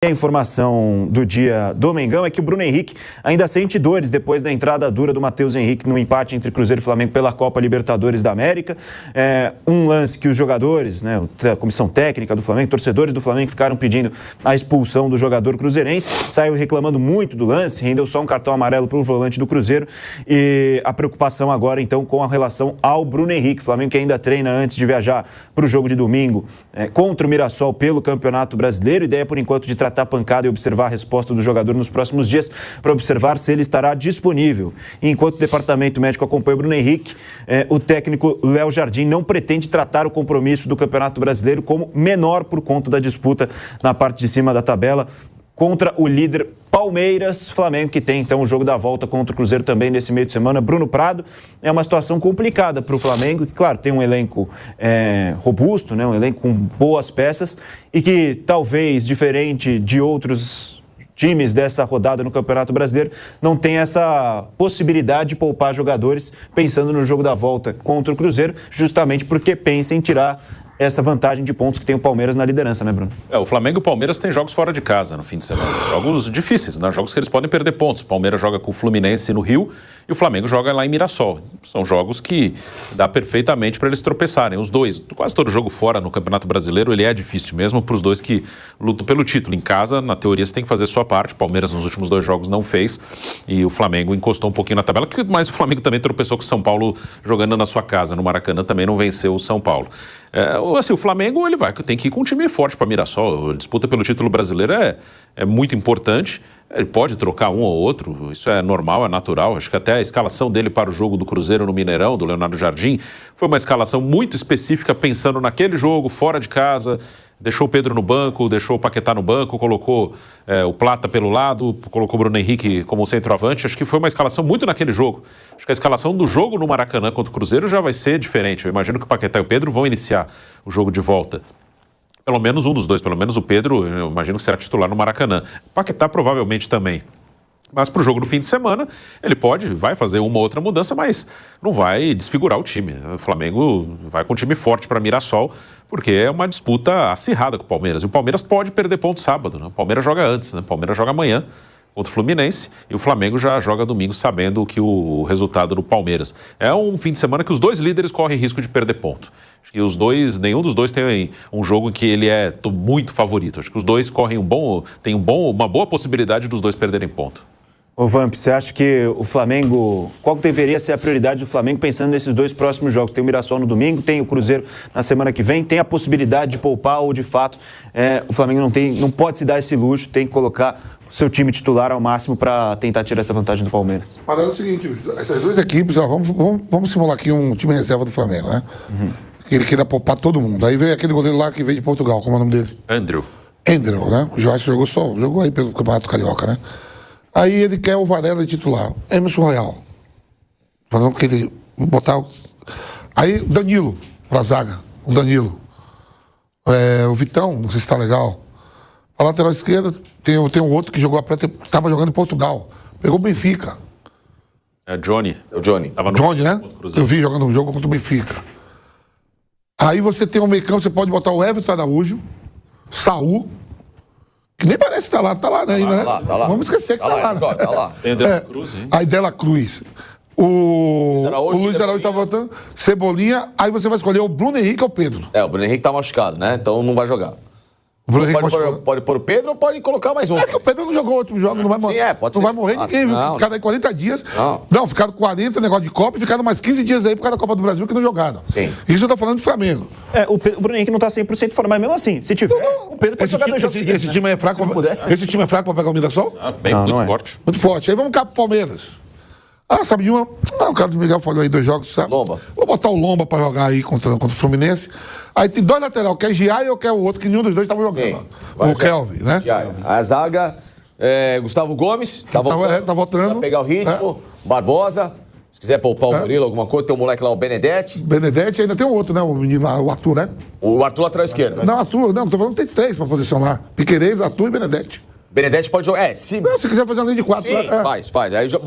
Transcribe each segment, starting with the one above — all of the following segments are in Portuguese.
A informação do dia do Mengão é que o Bruno Henrique ainda sente dores depois da entrada dura do Matheus Henrique no empate entre Cruzeiro e Flamengo pela Copa Libertadores da América. Um lance que os jogadores, a comissão técnica do Flamengo, torcedores do Flamengo ficaram pedindo a expulsão do jogador cruzeirense. Saiu reclamando muito do lance, rendeu só um cartão amarelo para o volante do Cruzeiro. E a preocupação agora, então, com a relação ao Bruno Henrique. O Flamengo que ainda treina antes de viajar para o jogo de domingo contra o Mirassol pelo Campeonato Brasileiro. Ideia, por enquanto, de tratar a pancada e observar a resposta do jogador nos próximos dias para observar se ele estará disponível. E enquanto o departamento médico acompanha o Bruno Henrique, o técnico Léo Jardim não pretende tratar o compromisso do Campeonato Brasileiro como menor por conta da disputa na parte de cima da tabela contra o líder Palmeiras. Flamengo que tem então o jogo da volta contra o Cruzeiro também nesse meio de semana. Bruno Prado, é uma situação complicada para o Flamengo, que claro, tem um elenco robusto, um elenco com boas peças e que talvez, diferente de outros times dessa rodada no Campeonato Brasileiro, não tem essa possibilidade de poupar jogadores pensando no jogo da volta contra o Cruzeiro, justamente porque pensa em tirar essa vantagem de pontos que tem o Palmeiras na liderança, né, Bruno? O Flamengo e o Palmeiras têm jogos fora de casa no fim de semana. Jogos difíceis, né? Jogos que eles podem perder pontos. O Palmeiras joga com o Fluminense no Rio e o Flamengo joga lá em Mirassol. São jogos que dá perfeitamente para eles tropeçarem. Os dois, quase todo jogo fora no Campeonato Brasileiro, ele é difícil mesmo para os dois que lutam pelo título. Em casa, na teoria, você tem que fazer a sua parte. O Palmeiras nos últimos 2 jogos não fez e o Flamengo encostou um pouquinho na tabela, mas o Flamengo também tropeçou com o São Paulo jogando na sua casa. No Maracanã também não venceu o São Paulo. O Flamengo ele tem que ir com um time forte para Mirassol. A disputa pelo título brasileiro é muito importante. Ele pode trocar um ou outro, isso é normal, é natural. Acho que até a escalação dele para o jogo do Cruzeiro no Mineirão, do Leonardo Jardim, foi uma escalação muito específica, pensando naquele jogo, fora de casa. Deixou o Pedro no banco, deixou o Paquetá no banco, colocou o Plata pelo lado, colocou o Bruno Henrique como centroavante. Acho que foi uma escalação muito naquele jogo. Acho que a escalação do jogo no Maracanã contra o Cruzeiro já vai ser diferente. Eu imagino que o Paquetá e o Pedro vão iniciar o jogo de volta. Pelo menos um dos dois, pelo menos o Pedro, eu imagino que será titular no Maracanã. O Paquetá provavelmente também. Mas para o jogo do fim de semana, ele vai fazer uma ou outra mudança, mas não vai desfigurar o time. O Flamengo vai com um time forte para Mirassol, porque é uma disputa acirrada com o Palmeiras. E o Palmeiras pode perder ponto sábado, né? O Palmeiras joga antes, né? O Palmeiras joga amanhã contra o Fluminense e o Flamengo já joga domingo sabendo que o resultado do Palmeiras. É um fim de semana que os dois líderes correm risco de perder ponto. Acho que nenhum dos dois tem um jogo em que ele é muito favorito. Acho que os dois correm uma boa possibilidade dos dois perderem ponto. Ô Vamp, você acha que o Flamengo, qual deveria ser a prioridade do Flamengo pensando nesses 2 próximos jogos? Tem o Mirassol no domingo, tem o Cruzeiro na semana que vem, tem a possibilidade de poupar ou de fato o Flamengo não pode se dar esse luxo, tem que colocar o seu time titular ao máximo para tentar tirar essa vantagem do Palmeiras? Mas é o seguinte, essas 2 equipes, vamos simular aqui um time reserva do Flamengo, né? Uhum. Que ele queira poupar todo mundo. Aí veio aquele goleiro lá que veio de Portugal, como é o nome dele? Andrew, né? O Jorge jogou aí pelo Campeonato Carioca, né? Aí ele quer o Varela de titular. Emerson Royal. Falando que ele botar. Aí Danilo, pra zaga. O Danilo. O Vitão, não sei se tá legal. A lateral esquerda tem um outro que jogou estava jogando em Portugal. Pegou o Benfica. É Johnny. É o Johnny. Johnny, né? Eu vi jogando um jogo contra o Benfica. Aí você tem um meio-campo, você pode botar o Everton Araújo, Saul. Que nem parece estar lá, tá lá, né? Tá lá. Vamos esquecer que tá lá. Né? Tá lá. Tem Dela Cruz, hein? Aí Dela Cruz. O Luiz Araújo tá voltando. Cebolinha. Aí você vai escolher o Bruno Henrique ou o Pedro. O Bruno Henrique tá machucado, né? Então não vai jogar. O Bruno Henrique pode pôr o Pedro ou pode colocar mais um? É que o Pedro não jogou outro jogo, não vai morrer. Pode não ser. Vai morrer ninguém, viu? Ficaram aí 40 dias. Não, ficaram 40 negócio de Copa e ficaram mais 15 dias aí por causa da Copa do Brasil que não jogaram. Sim. Isso eu tô falando do Flamengo. O Bruno Henrique não tá 100% fora, mas mesmo assim, se tiver, o Pedro pode jogar 2 jogos seguidos. Esse time é fraco pra pegar o Mirassol? Muito forte. Muito forte. Aí vamos cá pro Palmeiras. Sabe de uma? O Carlos Miguel falou aí 2 jogos, sabe? Lomba. Vou botar o Lomba pra jogar aí contra o Fluminense. Aí tem 2 lateral, quer Giai ou quer o outro, que nenhum dos dois tava jogando. O Kelvin, né? A zaga, Gustavo Gomes, tá voltando. Pra pegar o ritmo. Barbosa, se quiser poupar o Murilo, alguma coisa, tem o moleque lá, o Benedetti. Benedetti, ainda tem o outro, né? O menino lá, o Arthur, né? O Arthur lateral esquerdo. Não, Arthur, não, tô falando que tem 3 pra posição lá. Piquerez, Arthur e Benedetti. Benedetti pode jogar. Se quiser fazer uma linha de 4. Sim, faz. Aí joga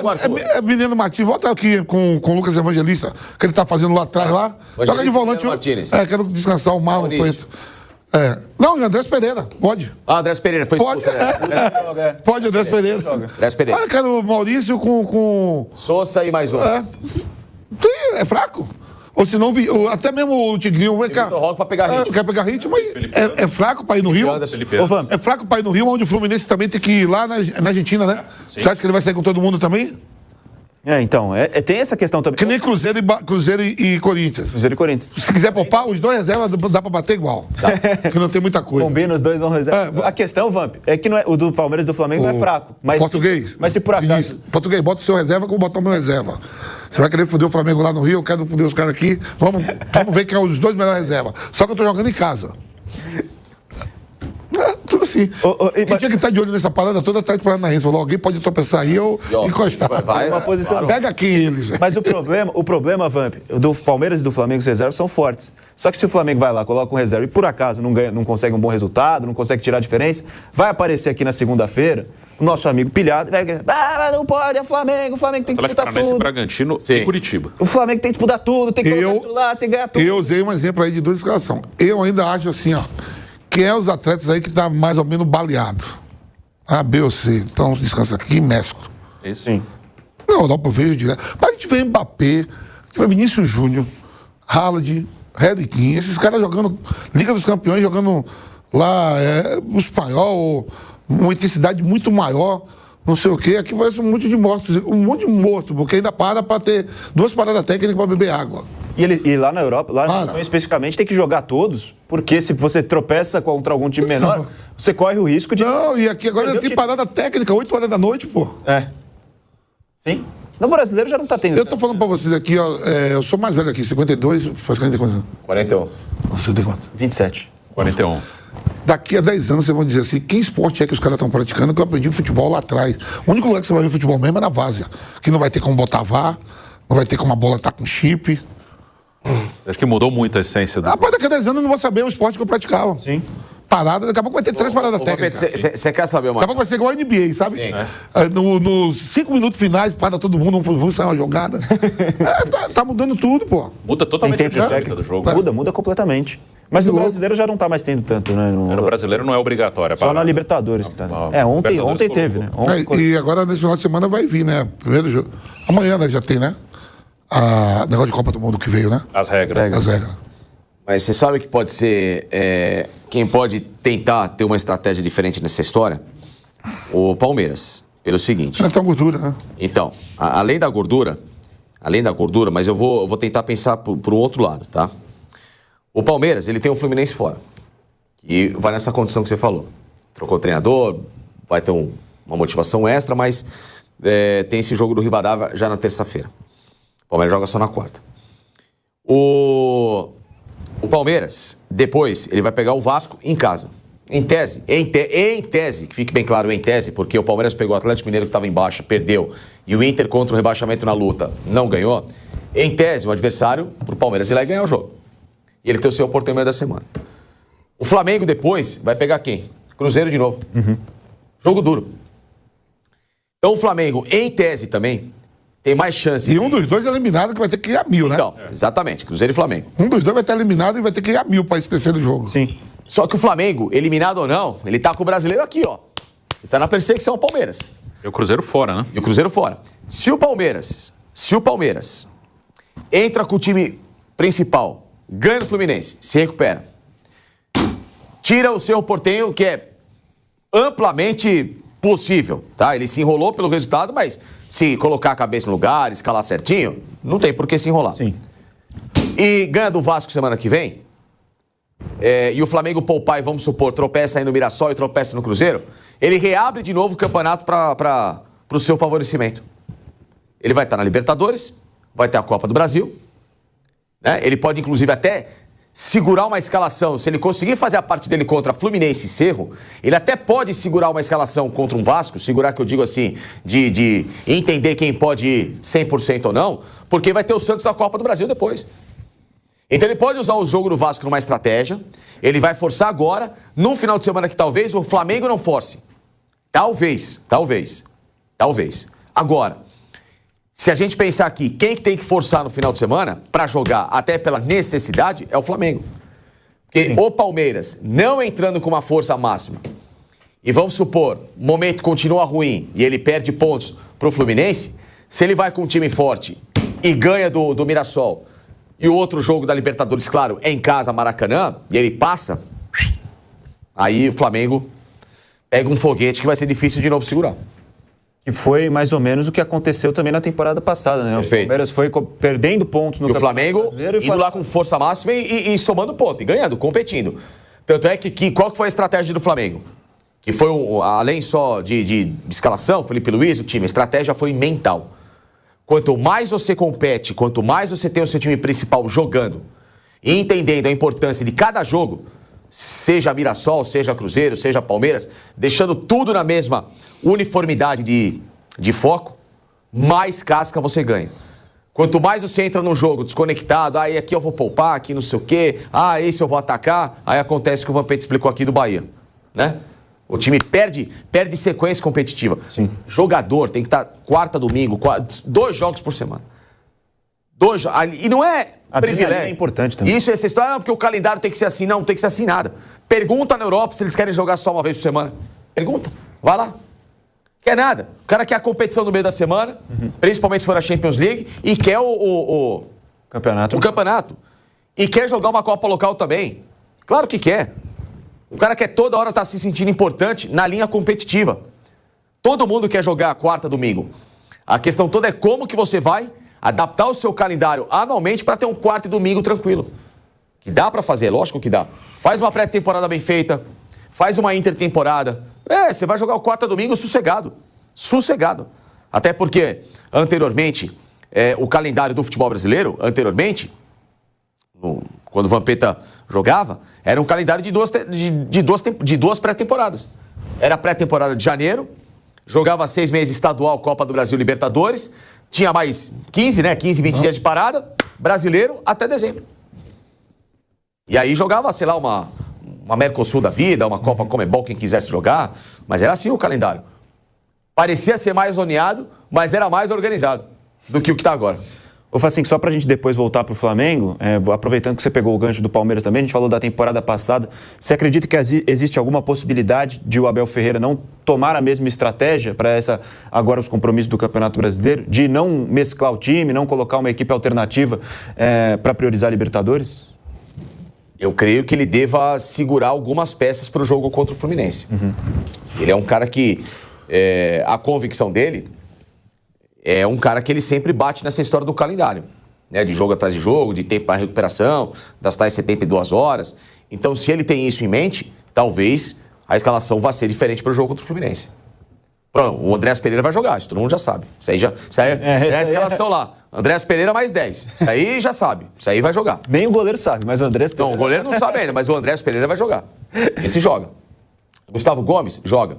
o Arthur. Menino Martins, volta aqui com o Lucas Evangelista, que ele tá fazendo lá atrás lá. Joga de volante. Martínez. Quero descansar o Marlon Freitas. Não, e Andrés Pereira, pode. Andrés Pereira foi Pode, expulso. Pode, Andrés Pereira. Andrés Pereira. Eu quero o Maurício com... Sousa e mais um. Sim, é fraco. Ou se não, até mesmo o Tigrinho vai cá. Vitor Roque pra pegar ritmo. Quer pegar ritmo, mas é fraco pra ir no Rio. É fraco pra ir no Rio, onde o Fluminense também tem que ir lá na Argentina, né? Você acha que ele vai sair com todo mundo também? Então, tem essa questão também. Que nem Cruzeiro e Corinthians. Cruzeiro e Corinthians. Se quiser poupar, os dois reservas dá pra bater igual. Porque não tem muita coisa. Combina os dois, não reserva. A questão, Vamp, é que não é, o do Palmeiras e do Flamengo não é fraco. Mas português? Mas se por acaso... Português, bota o seu reserva que eu vou botar o meu reserva. Você vai querer foder o Flamengo lá no Rio, eu quero foder os caras aqui. Vamos ver quem é os dois melhores reservas. Só que eu tô jogando em casa. Tudo assim. Quem tinha que estar de olho nessa parada toda atrás do Paranaense. Falou, alguém pode tropeçar aí ou encostar. Uma posição. Pega aqui eles. Mas o problema, Vamp, do Palmeiras e do Flamengo, os reservas são fortes. Só que se o Flamengo vai lá, coloca um reserva e por acaso não consegue um bom resultado, não consegue tirar a diferença, vai aparecer aqui na segunda-feira o nosso amigo pilhado, vai dizer, mas não pode, é Flamengo, o Flamengo tem que disputar tudo. Bragantino e Curitiba. O Flamengo tem que disputar tudo, tem que colocar lá, tem que ganhar tudo. Eu usei um exemplo aí de 2 escalações. Eu ainda acho assim, quem é os atletas aí que tá mais ou menos baleado? A, B ou C. Então descansa aqui, mesclo. Isso. Sim. Na Europa eu vejo direto. Mas a gente vê Mbappé, a gente vê Vinícius Júnior, Haaland, Harry Kane, esses caras jogando Liga dos Campeões, jogando lá o espanhol, uma intensidade muito maior, não sei o quê. Aqui parece um monte de mortos, porque ainda para ter 2 paradas técnicas para beber água. E lá na Europa, lá na Espanha especificamente, tem que jogar todos, porque se você tropeça contra algum time menor, você corre o risco de... Não, e aqui agora tem parada técnica, 8 horas da noite, pô. Sim. No brasileiro já não tá tendo... Eu tô falando pra vocês aqui, eu sou mais velho aqui, 52, faz 40 quantos anos? 41. Você tem quanto? 27. 41. Daqui a 10 anos vocês vão dizer assim, que esporte é que os caras estão praticando, que eu aprendi futebol lá atrás. O único lugar que você vai ver futebol mesmo é na várzea, que não vai ter como botar VAR, não vai ter como a bola estar com chip. Você acha que mudou muito a essência do... Rapaz, daqui a 10 anos eu não vou saber o esporte que eu praticava. Sim. Parada, daqui a pouco vai ter 3 paradas técnicas. Você quer saber uma... Daqui a pouco vai ser igual a NBA, sabe? Nos 5 minutos finais, para todo mundo, vamos sair uma jogada. Tá mudando tudo, pô. Muda totalmente a dinâmica do jogo. Muda completamente. Mas no brasileiro já não tá mais tendo tanto, né? No brasileiro não é obrigatório. Só na Libertadores que tá. Ontem teve, né? E agora, nesse final de semana, vai vir, né? Primeiro jogo. Amanhã, né, já tem, né? Negócio de Copa do Mundo que veio, né? As regras. As regras. Mas você sabe que pode ser... quem pode tentar ter uma estratégia diferente nessa história? O Palmeiras. Pelo seguinte... Já tem gordura, né? Então, além da gordura, mas eu vou tentar pensar pro outro lado, tá? O Palmeiras, ele tem o Fluminense fora. E vai nessa condição que você falou. Trocou o treinador, vai ter uma motivação extra, mas tem esse jogo do Rivadavia já na terça-feira. O Palmeiras joga só na quarta. O Palmeiras, depois, ele vai pegar o Vasco em casa. Em tese, que fique bem claro, em tese, porque o Palmeiras pegou o Atlético Mineiro que estava em baixa, perdeu, e o Inter contra o rebaixamento na luta não ganhou. Em tese, o adversário, pro Palmeiras ir lá e ganhar o jogo. E ele tem o seu oportunidade no meio da semana. O Flamengo depois vai pegar quem? Cruzeiro de novo. Jogo duro. Então o Flamengo, em tese também, tem mais chance. E um dos dois é eliminado que vai ter que ir a 1000, né? Então, exatamente, Cruzeiro e Flamengo. Um dos dois vai estar eliminado e vai ter que ir a 1000 para esse terceiro jogo. Sim. Só que o Flamengo, eliminado ou não, ele tá com o brasileiro aqui, ó. Ele tá na perseguição ao Palmeiras. E o Cruzeiro fora, né? E o Cruzeiro fora. Se o Palmeiras entra com o time principal, ganha no Fluminense, se recupera, tira o seu Portenho, que é amplamente possível, tá? Ele se enrolou pelo resultado, mas se colocar a cabeça no lugar, escalar certinho, não tem por que se enrolar. Sim. E ganha do Vasco semana que vem, e o Flamengo poupar e, vamos supor, tropeça aí no Mirassol e tropeça no Cruzeiro, ele reabre de novo o campeonato para o seu favorecimento. Ele vai estar na Libertadores, vai ter a Copa do Brasil, né? Ele pode, inclusive, até segurar uma escalação. Se ele conseguir fazer a parte dele contra Fluminense e Cerro, ele até pode segurar uma escalação contra um Vasco, segurar que eu digo assim, de entender quem pode ir 100% ou não, porque vai ter o Santos na Copa do Brasil depois. Então ele pode usar o jogo do Vasco numa estratégia, ele vai forçar agora, num final de semana que talvez o Flamengo não force. Talvez. Agora, se a gente pensar aqui, quem tem que forçar no final de semana para jogar, até pela necessidade, é o Flamengo. Porque o Palmeiras, não entrando com uma força máxima, e vamos supor, o momento continua ruim e ele perde pontos pro Fluminense, se ele vai com um time forte e ganha do Mirassol, e o outro jogo da Libertadores, claro, é em casa, Maracanã, e ele passa, aí o Flamengo pega um foguete que vai ser difícil de novo segurar. Que foi mais ou menos o que aconteceu também na temporada passada, né? Perfeito. O Palmeiras foi perdendo pontos no E o Flamengo indo lá com força máxima e somando ponto, e ganhando, competindo. Tanto é que qual que foi a estratégia do Flamengo? Que foi, além só de escalação, Felipe Luiz, o time, a estratégia foi mental. Quanto mais você compete, quanto mais você tem o seu time principal jogando e entendendo a importância de cada jogo, seja Mirassol, seja Cruzeiro, seja Palmeiras, deixando tudo na mesma uniformidade de foco, mais casca você ganha. Quanto mais você entra num jogo desconectado, aí aqui eu vou poupar, aqui não sei o quê, esse eu vou atacar, aí acontece o que o Vampeta explicou aqui do Bahia, né? O time perde sequência competitiva. Sim. Jogador tem que estar quarta, domingo, 2 jogos por semana. E não é privilégio. É importante também. Isso, essa história, porque o calendário tem que ser assim. Não tem que ser assim nada. Pergunta na Europa se eles querem jogar só uma vez por semana. Pergunta. Vai lá. Quer nada. O cara quer a competição no meio da semana, principalmente se for a Champions League, e quer o campeonato. E quer jogar uma Copa local também. Claro que quer. O cara quer toda hora estar se sentindo importante na linha competitiva. Todo mundo quer jogar quarta, domingo. A questão toda é como que você vai adaptar o seu calendário anualmente para ter um quarto e domingo tranquilo. Que dá para fazer, lógico que dá. Faz uma pré-temporada bem feita, faz uma intertemporada. Você vai jogar o quarto e domingo sossegado. Sossegado. Até porque, anteriormente, o calendário do futebol brasileiro, quando o Vampeta jogava, era um calendário de duas pré-temporadas. Era a pré-temporada de janeiro, jogava 6 meses estadual, Copa do Brasil, Libertadores, tinha mais 15, 20 dias de parada, brasileiro, até dezembro. E aí jogava, sei lá, uma Mercosul da vida, uma Copa Comebol, quem quisesse jogar, mas era assim o calendário. Parecia ser mais zoneado, mas era mais organizado do que o que está agora. Ô Facinho, só pra gente depois voltar pro Flamengo, aproveitando que você pegou o gancho do Palmeiras também, a gente falou da temporada passada, você acredita que existe alguma possibilidade de o Abel Ferreira não tomar a mesma estratégia para agora os compromissos do Campeonato Brasileiro, de não mesclar o time, não colocar uma equipe alternativa para priorizar a Libertadores? Eu creio que ele deva segurar algumas peças para o jogo contra o Fluminense. Ele é um cara que, a convicção dele é um cara que ele sempre bate nessa história do calendário, né? De jogo atrás de jogo, de tempo para recuperação, das tais 72 horas. Então, se ele tem isso em mente, talvez a escalação vá ser diferente para o jogo contra o Fluminense. Pronto, o Andréas Pereira vai jogar, isso todo mundo já sabe. Isso aí é a escalação lá. Andréas Pereira mais 10. Isso aí já sabe. Isso aí vai jogar. Nem o goleiro sabe, mas o Andréas Pereira... Não, o goleiro não sabe ainda, mas o Andréas Pereira vai jogar. Esse joga. Gustavo Gomes joga.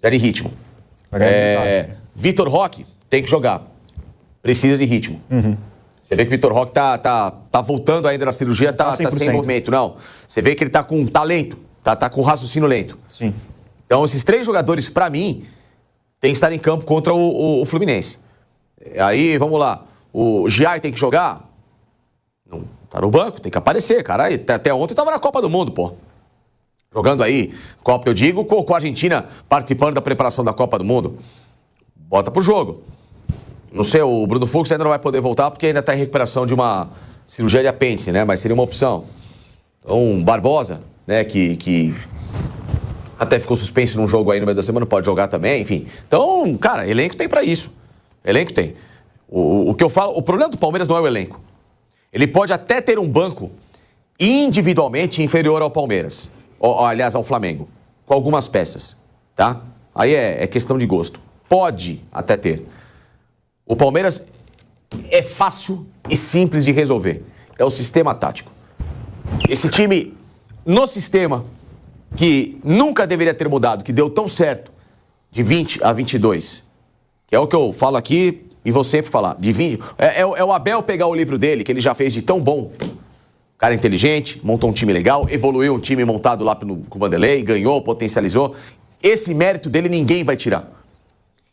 Zé de ritmo. Vitor Roque tem que jogar. Precisa de ritmo. Você vê que o Vitor Roque tá voltando ainda na cirurgia, tá sem movimento. Não. Você vê que ele tá com talento, tá com raciocínio lento. Sim. Então, esses 3 jogadores, pra mim, tem que estar em campo contra o Fluminense. Aí, vamos lá. O Giai tem que jogar? Não, tá no banco, tem que aparecer, cara. Até ontem tava na Copa do Mundo, pô. Jogando aí, Copa, eu digo, com a Argentina participando da preparação da Copa do Mundo. Bota pro jogo. Não sei, o Bruno Fux ainda não vai poder voltar porque ainda tá em recuperação de uma cirurgia de apêndice, né? Mas seria uma opção. Então, Barbosa, né, que até ficou suspenso num jogo aí no meio da semana, pode jogar também, enfim. Então, cara, elenco tem pra isso. Elenco tem. O que eu falo, o problema do Palmeiras não é o elenco. Ele pode até ter um banco individualmente inferior ao Palmeiras. Aliás, ao Flamengo. Com algumas peças, tá? Aí é questão de gosto. Pode até ter. O Palmeiras é fácil e simples de resolver. É o sistema tático. Esse time, no sistema, que nunca deveria ter mudado, que deu tão certo, de 20 a 22, que é o que eu falo aqui e vou sempre falar, de 20, é o Abel pegar o livro dele, que ele já fez de tão bom, cara inteligente, montou um time legal, evoluiu um time montado lá com o Vanderlei, ganhou, potencializou. Esse mérito dele ninguém vai tirar.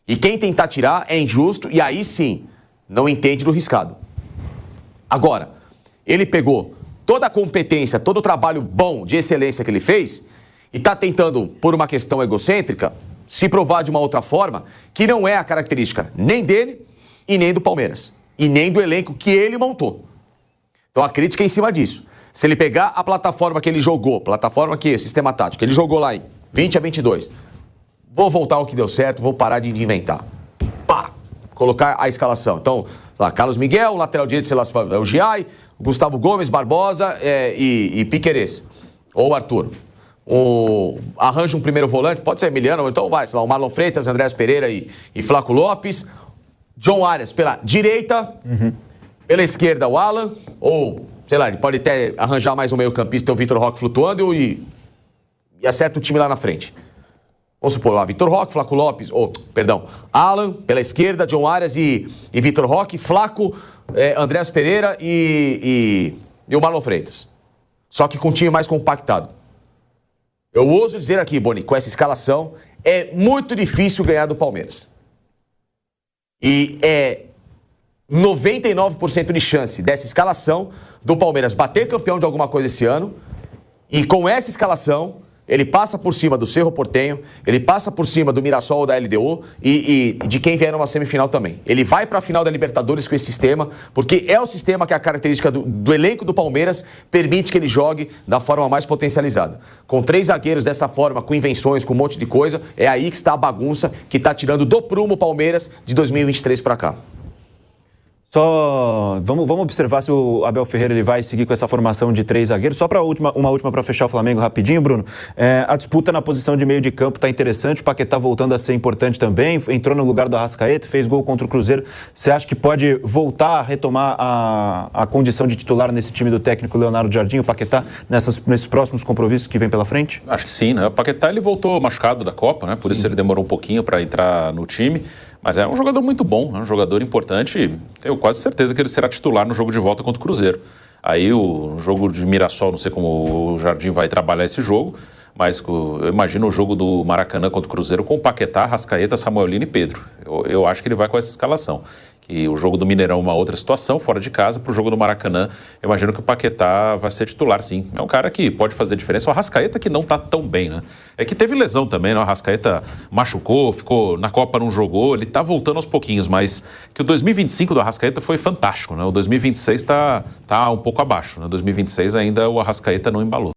E quem tentar tirar é injusto e aí sim, não entende do riscado. Agora, ele pegou toda a competência, todo o trabalho bom, de excelência que ele fez, e está tentando, por uma questão egocêntrica, se provar de uma outra forma, que não é a característica nem dele e nem do Palmeiras. E nem do elenco que ele montou. Então a crítica é em cima disso. Se ele pegar a plataforma que ele jogou, plataforma que, sistema tático, ele jogou lá em 20-22, vou voltar ao que deu certo, vou parar de inventar. Pá! Colocar a escalação. Então, lá, Carlos Miguel, lateral direito, sei lá, é o Giai, Gustavo Gomes, Barbosa e Piquerez. Ou Arthur. Arranja um primeiro volante, pode ser Emiliano, ou então vai, sei lá, o Marlon Freitas, Andrés Pereira e Flaco Lopes. John Arias pela direita, pela esquerda o Alan, ou, sei lá, ele pode até arranjar mais um meio-campista, o Vitor Roque flutuando e acerta o time lá na frente. Vamos supor lá, Vitor Roque, Flaco Lopes, Alan pela esquerda, John Arias e Vitor Roque, Flaco, Andrés Pereira e o Marlon Freitas. Só que com um time mais compactado. Eu ouso dizer aqui, Boni, com essa escalação, é muito difícil ganhar do Palmeiras. E é 99% de chance dessa escalação do Palmeiras bater campeão de alguma coisa esse ano. E com essa escalação, ele passa por cima do Cerro Porteño, ele passa por cima do Mirassol ou da LDU e de quem vier numa semifinal também. Ele vai para a final da Libertadores com esse sistema, porque é o sistema que a característica do elenco do Palmeiras permite que ele jogue da forma mais potencializada. Com 3 zagueiros dessa forma, com invenções, com um monte de coisa, é aí que está a bagunça que está tirando do prumo o Palmeiras de 2023 para cá. Só vamos observar se o Abel Ferreira ele vai seguir com essa formação de 3 zagueiros. Só para uma última para fechar o Flamengo rapidinho, Bruno. A disputa na posição de meio de campo está interessante. O Paquetá voltando a ser importante também. Entrou no lugar do Arrascaeta, fez gol contra o Cruzeiro. Você acha que pode voltar a retomar a condição de titular nesse time do técnico Leonardo Jardim, o Paquetá, nesses próximos compromissos que vem pela frente? Acho que sim, né? O Paquetá ele voltou machucado da Copa, né? Por isso ele demorou um pouquinho para entrar no time. Mas é um jogador muito bom, é um jogador importante. Tenho quase certeza que ele será titular no jogo de volta contra o Cruzeiro. Aí o jogo de Mirassol, não sei como o Jardim vai trabalhar esse jogo, mas eu imagino o jogo do Maracanã contra o Cruzeiro com o Paquetá, Arrascaeta, Samuelino e Pedro. Eu acho que ele vai com essa escalação. Que o jogo do Mineirão é uma outra situação, fora de casa. Para o jogo do Maracanã, eu imagino que o Paquetá vai ser titular, sim. É um cara que pode fazer diferença. O Arrascaeta que não está tão bem, né? É que teve lesão também, né? O Arrascaeta machucou, ficou na Copa, não jogou. Ele está voltando aos pouquinhos, mas que o 2025 do Arrascaeta foi fantástico, né? O 2026 está um pouco abaixo, né? 2026 ainda o Arrascaeta não embalou.